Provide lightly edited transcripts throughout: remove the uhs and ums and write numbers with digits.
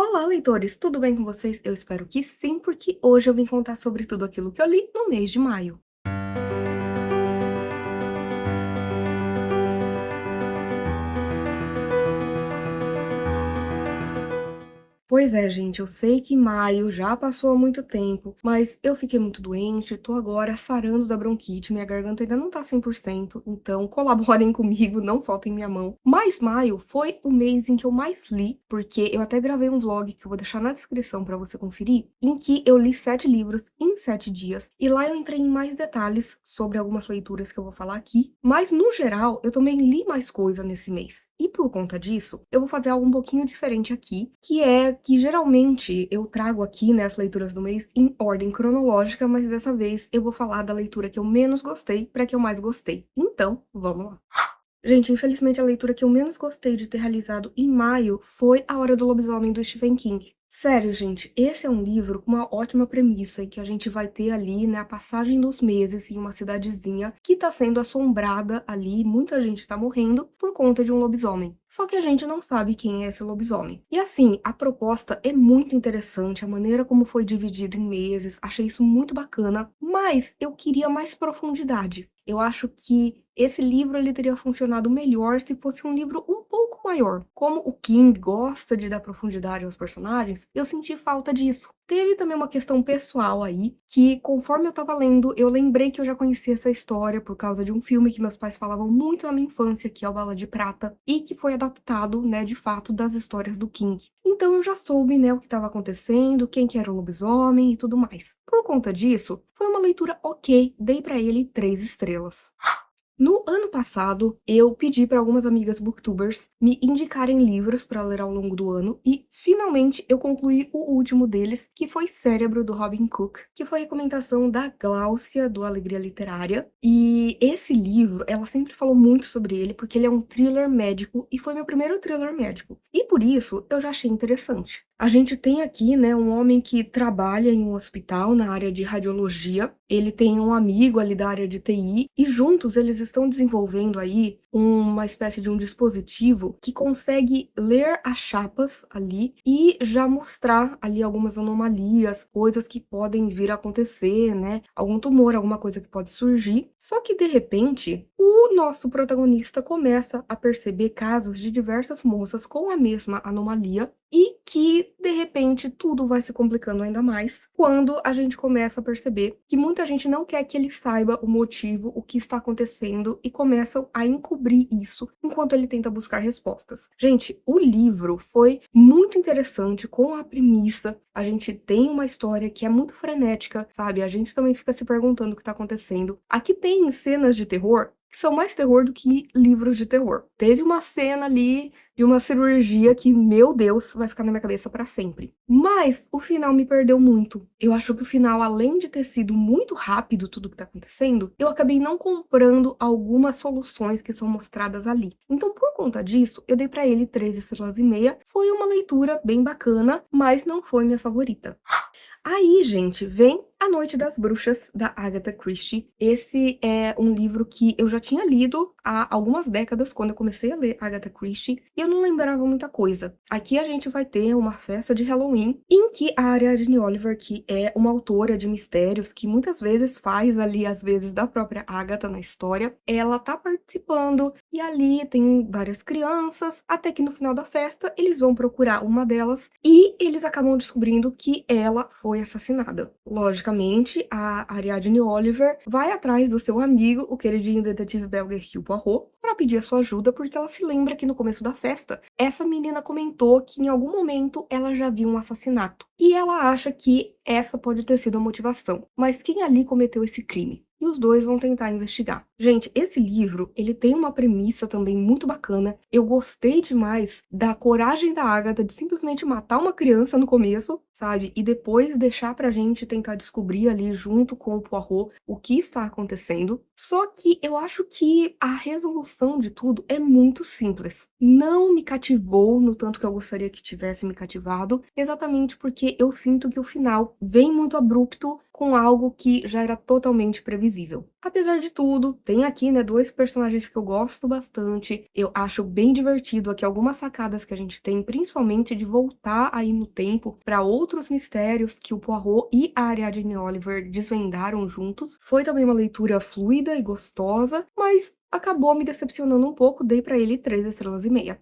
Olá, leitores! Tudo bem com vocês? Eu espero que sim, porque hoje eu vim contar sobre tudo aquilo que eu li no mês de maio. Pois é, gente, eu sei que maio já passou há muito tempo, mas eu fiquei muito doente, tô agora sarando da bronquite, minha garganta ainda não tá 100%, então colaborem comigo, não soltem minha mão. Mas maio foi o mês em que eu mais li, porque eu até gravei um vlog que eu vou deixar na descrição pra você conferir, em que eu li 7 livros em 7 dias, e lá eu entrei em mais detalhes sobre algumas leituras que eu vou falar aqui, mas no geral eu também li mais coisa nesse mês. E por conta disso, eu vou fazer algo um pouquinho diferente aqui, que é que geralmente eu trago aqui, né, as leituras do mês em ordem cronológica, mas dessa vez eu vou falar da leitura que eu menos gostei para que eu mais gostei. Então, vamos lá. Gente, infelizmente a leitura que eu menos gostei de ter realizado em maio foi A Hora do Lobisomem, do Stephen King. Sério, gente, esse é um livro com uma ótima premissa e que a gente vai ter ali, né, a passagem dos meses em uma cidadezinha que tá sendo assombrada ali, muita gente tá morrendo por conta de um lobisomem. Só que a gente não sabe quem é esse lobisomem. E assim, a proposta é muito interessante, a maneira como foi dividido em meses, achei isso muito bacana, mas eu queria mais profundidade. Eu acho que esse livro ele teria funcionado melhor se fosse um livro um pouco maior. Como o King gosta de dar profundidade aos personagens, eu senti falta disso. Teve também uma questão pessoal aí, que conforme eu tava lendo, eu lembrei que eu já conhecia essa história por causa de um filme que meus pais falavam muito na minha infância, que é o Bala de Prata, e que foi adaptado, né, de fato, das histórias do King. Então eu já soube, né, o que estava acontecendo, quem que era o lobisomem e tudo mais. Por conta disso, foi uma leitura ok, dei pra ele 3 estrelas. No ano passado, eu pedi para algumas amigas booktubers me indicarem livros para ler ao longo do ano e, finalmente, eu concluí o último deles, que foi Cérebro, do Robin Cook, que foi recomendação da Gláucia, do Alegria Literária. E esse livro, ela sempre falou muito sobre ele, porque ele é um thriller médico e foi meu primeiro thriller médico. E por isso, eu já achei interessante. A gente tem aqui, né, um homem que trabalha em um hospital na área de radiologia. Ele tem um amigo ali da área de TI e juntos eles estão desenvolvendo aí uma espécie de um dispositivo que consegue ler as chapas ali e já mostrar ali algumas anomalias, coisas que podem vir a acontecer, né? Algum tumor, alguma coisa que pode surgir. Só que de repente, o nosso protagonista começa a perceber casos de diversas moças com a mesma anomalia e que, de repente, tudo vai se complicando ainda mais quando a gente começa a perceber que muita gente não quer que ele saiba o motivo, o que está acontecendo, e começam a encobrir isso enquanto ele tenta buscar respostas. Gente, o livro foi muito interessante com a premissa. A gente tem uma história que é muito frenética, sabe? A gente também fica se perguntando o que está acontecendo. Aqui tem cenas de terror que são mais terror do que livros de terror. Teve uma cena ali de uma cirurgia que, meu Deus, vai ficar na minha cabeça pra sempre. Mas o final me perdeu muito. Eu acho que o final, além de ter sido muito rápido tudo que tá acontecendo, eu acabei não comprando algumas soluções que são mostradas ali. Então, por conta disso, eu dei pra ele 3,5 estrelas. Foi uma leitura bem bacana, mas não foi minha favorita. Aí, gente, vem A Noite das Bruxas, da Agatha Christie. Esse é um livro que eu já tinha lido há algumas décadas, quando eu comecei a ler Agatha Christie, e eu não lembrava muita coisa. Aqui a gente vai ter uma festa de Halloween, em que a Ariadne Oliver, que é uma autora de mistérios, que muitas vezes faz ali, às vezes, da própria Agatha na história, ela tá participando, e ali tem várias crianças, até que no final da festa, eles vão procurar uma delas, e eles acabam descobrindo que ela foi assassinada. Logicamente, a Ariadne Oliver vai atrás do seu amigo, o queridinho detetive belga Hercule Poirot, para pedir a sua ajuda, porque ela se lembra que no começo da festa, essa menina comentou que em algum momento ela já viu um assassinato. E ela acha que essa pode ter sido a motivação. Mas quem ali cometeu esse crime? E os dois vão tentar investigar. Gente, esse livro, ele tem uma premissa também muito bacana. Eu gostei demais da coragem da Agatha de simplesmente matar uma criança no começo, sabe? E depois deixar pra gente tentar descobrir ali junto com o Poirot o que está acontecendo. Só que eu acho que a resolução de tudo é muito simples. Não me cativou no tanto que eu gostaria que tivesse me cativado, exatamente porque eu sinto que o final vem muito abrupto, com algo que já era totalmente previsível. Apesar de tudo, tem aqui, né, 2 personagens que eu gosto bastante, eu acho bem divertido aqui algumas sacadas que a gente tem, principalmente de voltar aí no tempo para outros mistérios que o Poirot e a Ariadne Oliver desvendaram juntos. Foi também uma leitura fluida e gostosa, mas acabou me decepcionando um pouco, dei para ele 3 estrelas e meia.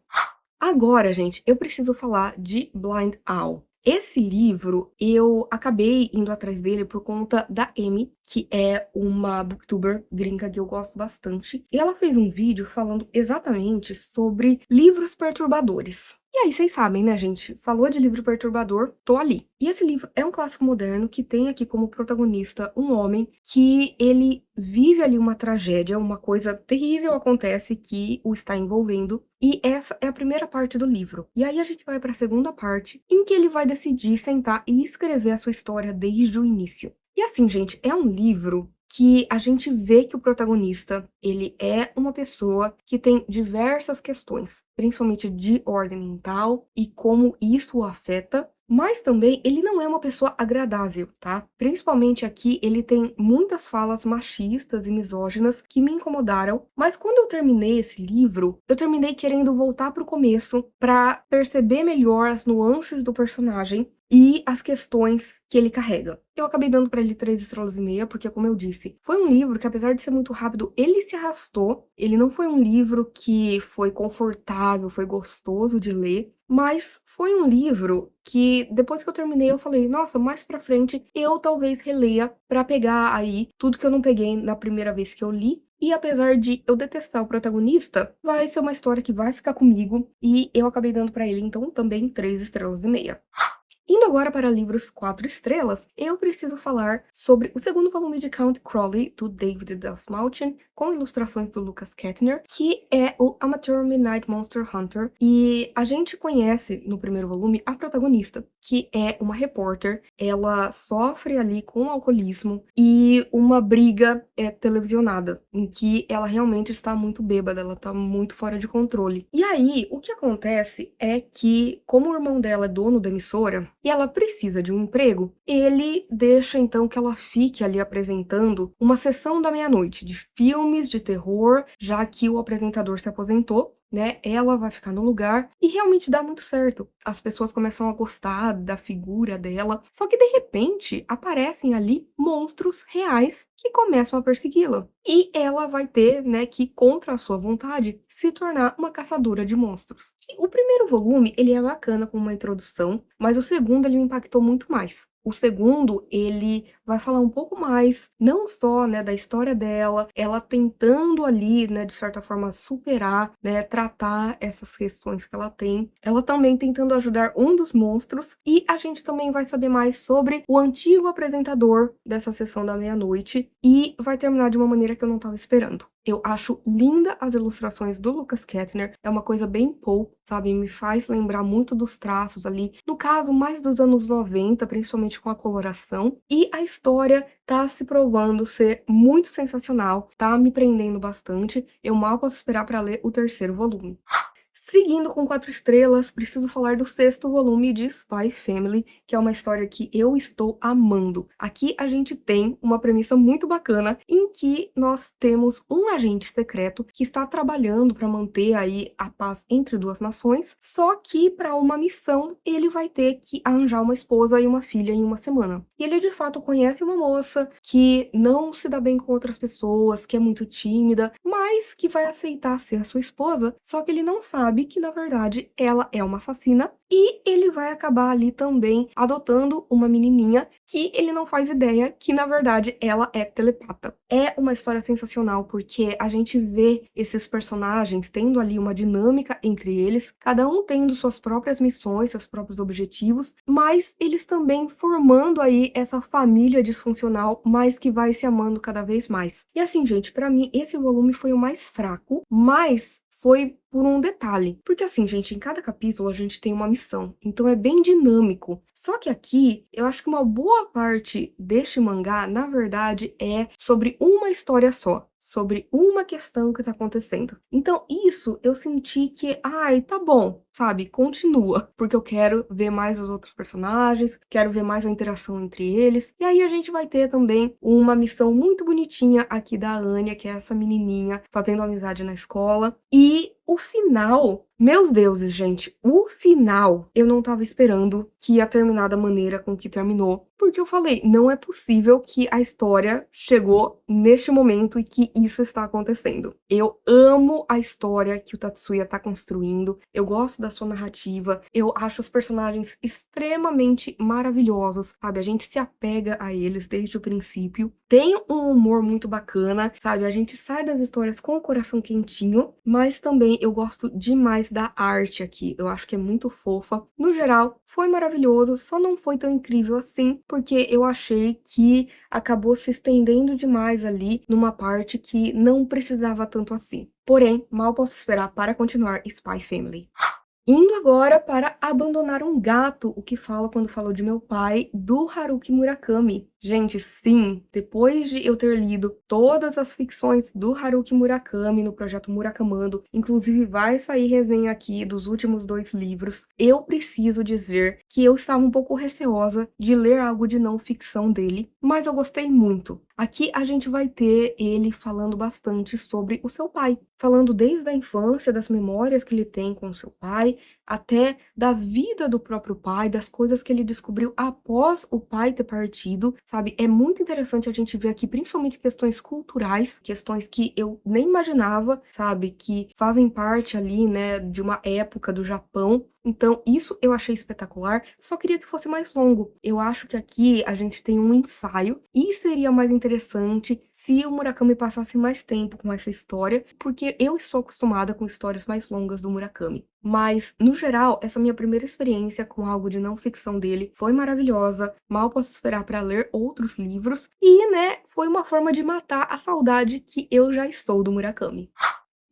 Agora, gente, eu preciso falar de Blind Owl. Esse livro, eu acabei indo atrás dele por conta da Amy, que é uma booktuber gringa que eu gosto bastante. E ela fez um vídeo falando exatamente sobre livros perturbadores. E aí, vocês sabem, né, gente? Falou de livro perturbador, tô ali. E esse livro é um clássico moderno que tem aqui como protagonista um homem que ele vive ali uma tragédia, uma coisa terrível acontece que o está envolvendo. E essa é a primeira parte do livro. E aí a gente vai para a segunda parte, em que ele vai decidir sentar e escrever a sua história desde o início. E assim, gente, é um livro que a gente vê que o protagonista, ele é uma pessoa que tem diversas questões, principalmente de ordem mental e como isso o afeta, mas também ele não é uma pessoa agradável, tá? Principalmente aqui, ele tem muitas falas machistas e misóginas que me incomodaram, mas quando eu terminei esse livro, eu terminei querendo voltar pro começo para perceber melhor as nuances do personagem e as questões que ele carrega. Eu acabei dando para ele 3 estrelas e meia, porque como eu disse, foi um livro que apesar de ser muito rápido, ele se arrastou, ele não foi um livro que foi confortável, foi gostoso de ler, mas foi um livro que depois que eu terminei eu falei: "Nossa, mais pra frente eu talvez releia pra pegar aí tudo que eu não peguei na primeira vez que eu li". E apesar de eu detestar o protagonista, vai ser uma história que vai ficar comigo e eu acabei dando pra ele então também 3 estrelas e meia. Indo agora para livros 4 estrelas, eu preciso falar sobre o segundo volume de Count Crowley, do David Dastmalchian, com ilustrações do Lucas Kettner, que é o Amateur Midnight Monster Hunter. E a gente conhece no primeiro volume a protagonista, que é uma repórter. Ela sofre ali com alcoolismo e uma briga televisionada, em que ela realmente está muito bêbada, ela está muito fora de controle. E aí, o que acontece é que, como o irmão dela é dono da emissora, e ela precisa de um emprego, ele deixa então que ela fique ali apresentando uma sessão da meia-noite de filmes de terror, já que o apresentador se aposentou, né? Ela vai ficar no lugar e realmente dá muito certo. As pessoas começam a gostar da figura dela, só que de repente aparecem ali monstros reais que começam a persegui-la. E ela vai ter, né, que contra a sua vontade se tornar uma caçadora de monstros. E o primeiro volume, ele é bacana com uma introdução, mas o segundo ele me impactou muito mais. O segundo, ele vai falar um pouco mais, não só, né, da história dela, ela tentando ali, né, de certa forma superar, né, tratar essas questões que ela tem. Ela também tentando ajudar um dos monstros e a gente também vai saber mais sobre o antigo apresentador dessa sessão da meia-noite e vai terminar de uma maneira que eu não estava esperando. Eu acho linda as ilustrações do Lucas Kettner, é uma coisa bem pulp, sabe, me faz lembrar muito dos traços ali, no caso mais dos anos 90, principalmente com a coloração, e a história tá se provando ser muito sensacional, tá me prendendo bastante, eu mal posso esperar para ler o terceiro volume. Seguindo com 4 estrelas, preciso falar do sexto volume de Spy Family, que é uma história que eu estou amando. Aqui a gente tem uma premissa muito bacana, em que nós temos um agente secreto que está trabalhando para manter aí a paz entre duas nações, só que para uma missão ele vai ter que arranjar uma esposa e uma filha em uma semana. E ele de fato conhece uma moça que não se dá bem com outras pessoas, que é muito tímida, mas que vai aceitar ser a sua esposa, só que ele não sabe que na verdade ela é uma assassina e ele vai acabar ali também adotando uma menininha que ele não faz ideia que na verdade ela é telepata. É uma história sensacional porque a gente vê esses personagens tendo ali uma dinâmica entre eles, cada um tendo suas próprias missões, seus próprios objetivos, mas eles também formando aí essa família disfuncional, mas que vai se amando cada vez mais. E assim, gente, pra mim esse volume foi o mais fraco, mas foi por um detalhe. Porque assim, gente, em cada capítulo a gente tem uma missão, então é bem dinâmico. Só que aqui, eu acho que uma boa parte deste mangá, na verdade, é sobre uma história só. sobre uma questão que tá acontecendo. Então isso eu senti que, ai, tá bom, sabe, continua, porque eu quero ver mais os outros personagens, quero ver mais a interação entre eles. E aí a gente vai ter também uma missão muito bonitinha aqui da Anya, que é essa menininha fazendo amizade na escola. E o final, meus deuses, gente, o final eu não estava esperando que ia terminar da maneira com que terminou, porque eu falei, não é possível que a história chegou neste momento e que isso está acontecendo. Eu amo a história que o Tatsuya tá construindo, eu gosto da sua narrativa, eu acho os personagens extremamente maravilhosos, sabe? A gente se apega a eles desde o princípio. Tem um humor muito bacana, sabe? A gente sai das histórias com o coração quentinho, mas também eu gosto demais da arte aqui. Eu acho que é muito fofa. No geral, foi maravilhoso, só não foi tão incrível assim, porque eu achei que acabou se estendendo demais ali numa parte que não precisava tanto assim. Porém, mal posso esperar para continuar Spy Family. Indo agora para Abandonar um Gato, o que falo quando falo de meu pai, do Haruki Murakami. Gente, sim, depois de eu ter lido todas as ficções do Haruki Murakami no projeto Murakamando, inclusive vai sair resenha aqui dos últimos 2 livros, eu preciso dizer que eu estava um pouco receosa de ler algo de não ficção dele, mas eu gostei muito. Aqui a gente vai ter ele falando bastante sobre o seu pai, falando desde a infância, das memórias que ele tem com o seu pai, até da vida do próprio pai, das coisas que ele descobriu após o pai ter partido, sabe? É muito interessante a gente ver aqui, principalmente questões culturais, questões que eu nem imaginava, sabe? Que fazem parte ali, né, de uma época do Japão. Então, isso eu achei espetacular, só queria que fosse mais longo. Eu acho que aqui a gente tem um ensaio e seria mais interessante se o Murakami passasse mais tempo com essa história, porque eu estou acostumada com histórias mais longas do Murakami. Mas, no geral, essa minha primeira experiência com algo de não ficção dele foi maravilhosa, mal posso esperar para ler outros livros, e, né, foi uma forma de matar a saudade que eu já estou do Murakami.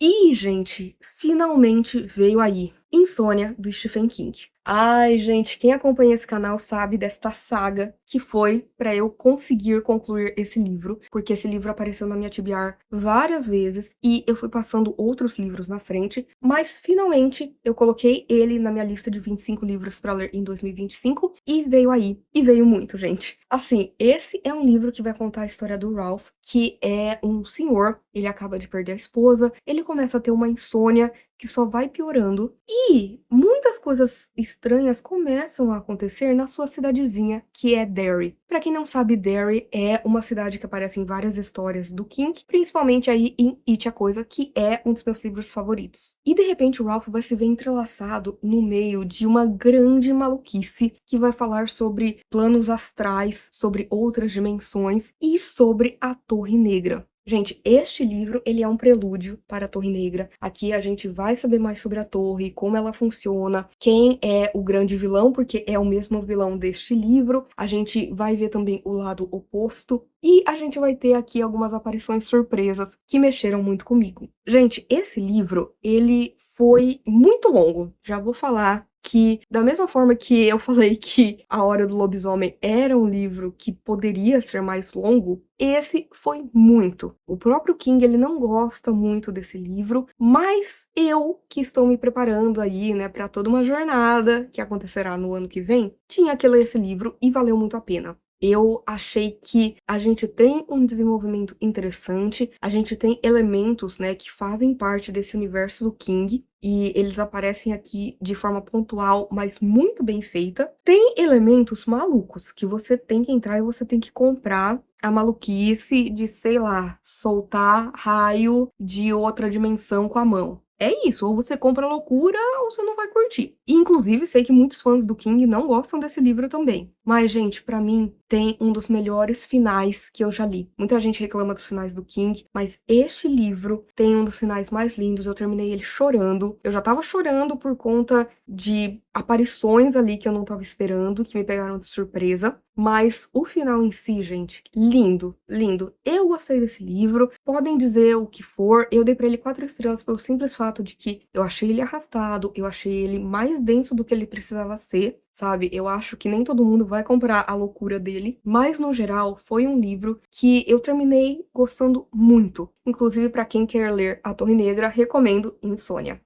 E, gente, finalmente veio aí, Insônia, do Stephen King. Ai, gente, quem acompanha esse canal sabe desta saga que foi para eu conseguir concluir esse livro, porque esse livro apareceu na minha TBR várias vezes e eu fui passando outros livros na frente, mas finalmente eu coloquei ele na minha lista de 25 livros para ler em 2025 e veio aí, e veio muito, gente. Assim, esse é um livro que vai contar a história do Ralph, que é um senhor, ele acaba de perder a esposa, ele começa a ter uma insônia que só vai piorando e muitas coisas estranhas começam a acontecer na sua cidadezinha, que é Derry. Pra quem não sabe, Derry é uma cidade que aparece em várias histórias do King, principalmente aí em It a Coisa, que é um dos meus livros favoritos. E de repente o Ralph vai se ver entrelaçado no meio de uma grande maluquice que vai falar sobre planos astrais, sobre outras dimensões e sobre a Torre Negra. Gente, este livro, ele é um prelúdio para a Torre Negra. Aqui a gente vai saber mais sobre a torre, como ela funciona, quem é o grande vilão, porque é o mesmo vilão deste livro. A gente vai ver também o lado oposto. E a gente vai ter aqui algumas aparições surpresas que mexeram muito comigo. Gente, esse livro, ele foi muito longo. Já vou falar que, da mesma forma que eu falei que A Hora do Lobisomem era um livro que poderia ser mais longo, esse foi muito. O próprio King, ele não gosta muito desse livro, mas eu, que estou me preparando aí, né, para toda uma jornada que acontecerá no ano que vem, tinha que ler esse livro e valeu muito a pena. Eu achei que a gente tem um desenvolvimento interessante, a gente tem elementos, né, que fazem parte desse universo do King, e eles aparecem aqui de forma pontual, mas muito bem feita. Tem elementos malucos que você tem que entrar e você tem que comprar a maluquice de, sei lá, soltar raio de outra dimensão com a mão. É isso, ou você compra a loucura ou você não vai curtir. E, inclusive, sei que muitos fãs do King não gostam desse livro também. Mas, gente, pra mim, tem um dos melhores finais que eu já li. Muita gente reclama dos finais do King, mas este livro tem um dos finais mais lindos. Eu terminei ele chorando. Eu já tava chorando por conta de aparições ali que eu não tava esperando, que me pegaram de surpresa. Mas o final em si, gente, lindo, lindo. Eu gostei desse livro, podem dizer o que for, eu dei pra ele 4 estrelas pelo simples fato de que eu achei ele arrastado, eu achei ele mais mais denso do que ele precisava ser, sabe. Eu acho que nem todo mundo vai comprar a loucura dele, mas no geral foi um livro que eu terminei gostando muito. Inclusive para quem quer ler A Torre Negra, recomendo Insônia.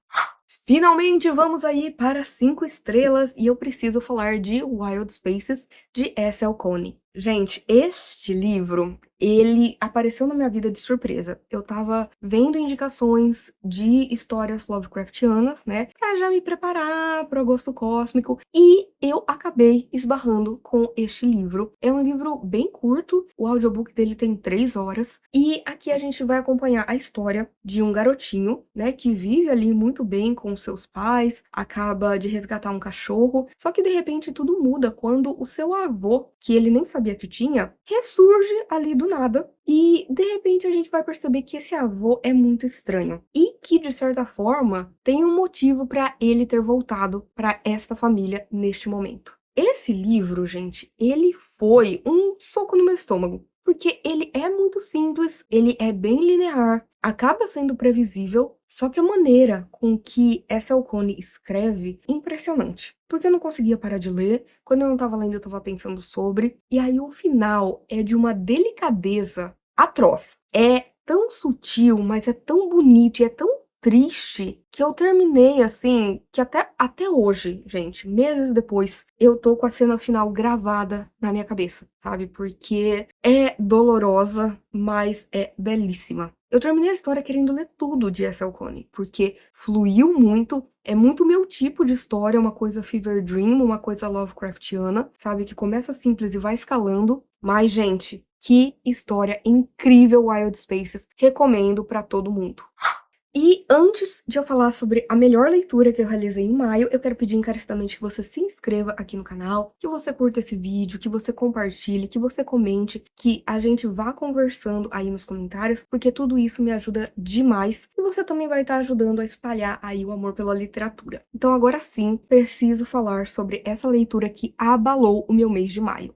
Finalmente vamos aí para 5 estrelas e eu preciso falar de Wild Spaces, de S.L. Coney. Gente, este livro, ele apareceu na minha vida de surpresa. Eu estava vendo indicações de histórias Lovecraftianas, né, pra já me preparar para o gosto cósmico, e eu acabei esbarrando com este livro. É um livro bem curto, o audiobook dele tem 3 horas, e aqui a gente vai acompanhar a história de um garotinho, né, que vive ali muito bem com seus pais, acaba de resgatar um cachorro, só que de repente tudo muda quando o seu avô, que ele nem sabia que tinha, ressurge ali do nada e de repente a gente vai perceber que esse avô é muito estranho e que de certa forma tem um motivo para ele ter voltado para esta família neste momento. Esse livro, gente, ele foi um soco no meu estômago, porque ele é muito simples, ele é bem linear, acaba sendo previsível, só que a maneira com que S.L. Coney escreve é impressionante. Porque eu não conseguia parar de ler, quando eu não estava lendo eu estava pensando sobre, e aí o final é de uma delicadeza atroz. É tão sutil, mas é tão bonito e é tão triste que eu terminei assim, que até hoje, gente, meses depois, eu tô com a cena final gravada na minha cabeça, sabe? Porque é dolorosa, mas é belíssima. Eu terminei a história querendo ler tudo de S.L. Coney, porque fluiu muito, é muito meu tipo de história, uma coisa fever dream, uma coisa Lovecraftiana, sabe? Que começa simples e vai escalando. Mas, gente, que história incrível Wild Spaces, recomendo pra todo mundo. E antes de eu falar sobre a melhor leitura que eu realizei em maio, eu quero pedir encarecidamente que você se inscreva aqui no canal, que você curta esse vídeo, que você compartilhe, que você comente, que a gente vá conversando aí nos comentários, porque tudo isso me ajuda demais e você também vai estar ajudando a espalhar aí o amor pela literatura. Então agora sim, preciso falar sobre essa leitura que abalou o meu mês de maio.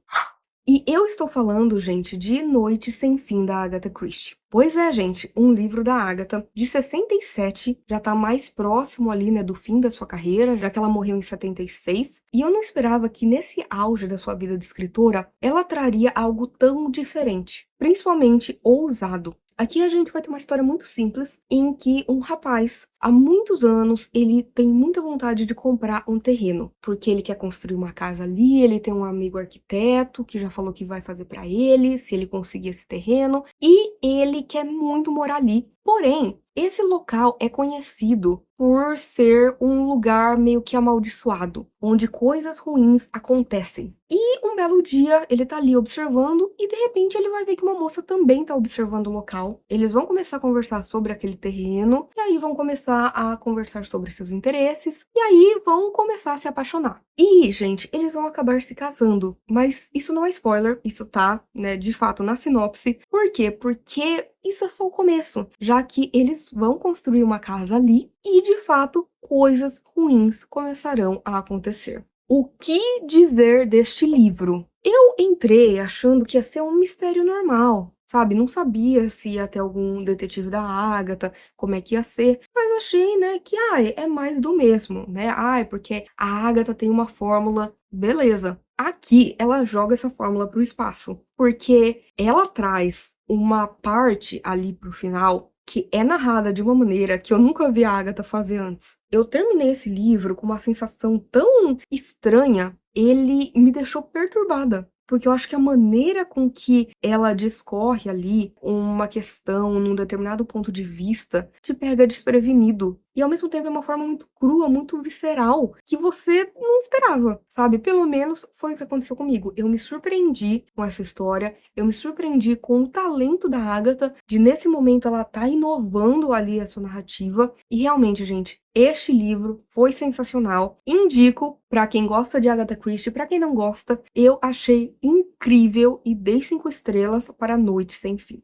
E eu estou falando, gente, de Noite Sem Fim, da Agatha Christie. Pois é, gente, um livro da Agatha, de 67, já tá mais próximo ali, né, do fim da sua carreira, já que ela morreu em 76, e eu não esperava que nesse auge da sua vida de escritora, ela traria algo tão diferente, principalmente ousado. Aqui a gente vai ter uma história muito simples, em que um rapaz, há muitos anos, ele tem muita vontade de comprar um terreno, porque ele quer construir uma casa ali, ele tem um amigo arquiteto que já falou que vai fazer para ele, se ele conseguir esse terreno, e ele quer muito morar ali. Porém, esse local é conhecido por ser um lugar meio que amaldiçoado, onde coisas ruins acontecem. E um belo dia ele tá ali observando e de repente ele vai ver que uma moça também tá observando o local. Eles vão começar a conversar sobre aquele terreno e aí vão começar a conversar sobre seus interesses e aí vão começar a se apaixonar. E, gente, eles vão acabar se casando, mas isso não é spoiler, isso tá, né, de fato na sinopse. Por quê? Porque isso é só o começo, já que eles vão construir uma casa ali e, de fato, coisas ruins começarão a acontecer. O que dizer deste livro? Eu entrei achando que ia ser um mistério normal, sabe? Não sabia se ia ter algum detetive da Agatha, como é que ia ser, mas achei, né, que é mais do mesmo, né? Porque a Agatha tem uma fórmula, beleza. Aqui ela joga essa fórmula pro espaço, porque ela traz uma parte ali pro final que é narrada de uma maneira que eu nunca vi a Agatha fazer antes. Eu terminei esse livro com uma sensação tão estranha, ele me deixou perturbada. Porque eu acho que a maneira com que ela discorre ali uma questão num determinado ponto de vista te pega desprevenido. E ao mesmo tempo é uma forma muito crua, muito visceral, que você não esperava, sabe? Pelo menos foi o que aconteceu comigo. Eu me surpreendi com essa história, eu me surpreendi com o talento da Agatha, de nesse momento ela tá inovando ali a sua narrativa. E realmente, gente, este livro foi sensacional. Indico para quem gosta de Agatha Christie, para quem não gosta, eu achei incrível e dei 5 estrelas para Noite Sem Fim.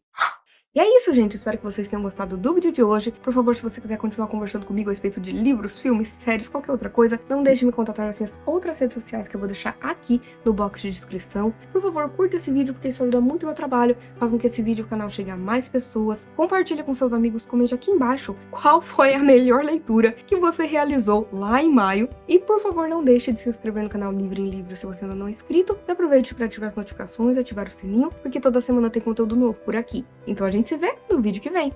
E é isso, gente. Espero que vocês tenham gostado do vídeo de hoje. Por favor, se você quiser continuar conversando comigo a respeito de livros, filmes, séries, qualquer outra coisa, não deixe de me contatar nas minhas outras redes sociais que eu vou deixar aqui no box de descrição. Por favor, curta esse vídeo porque isso ajuda muito o meu trabalho, faz com que esse vídeo e o canal chegue a mais pessoas. Compartilhe com seus amigos, comente aqui embaixo qual foi a melhor leitura que você realizou lá em maio. E por favor, não deixe de se inscrever no canal Livre em Livro se você ainda não é inscrito. E aproveite para ativar as notificações, ativar o sininho, porque toda semana tem conteúdo novo por aqui. Então a gente se vê no vídeo que vem.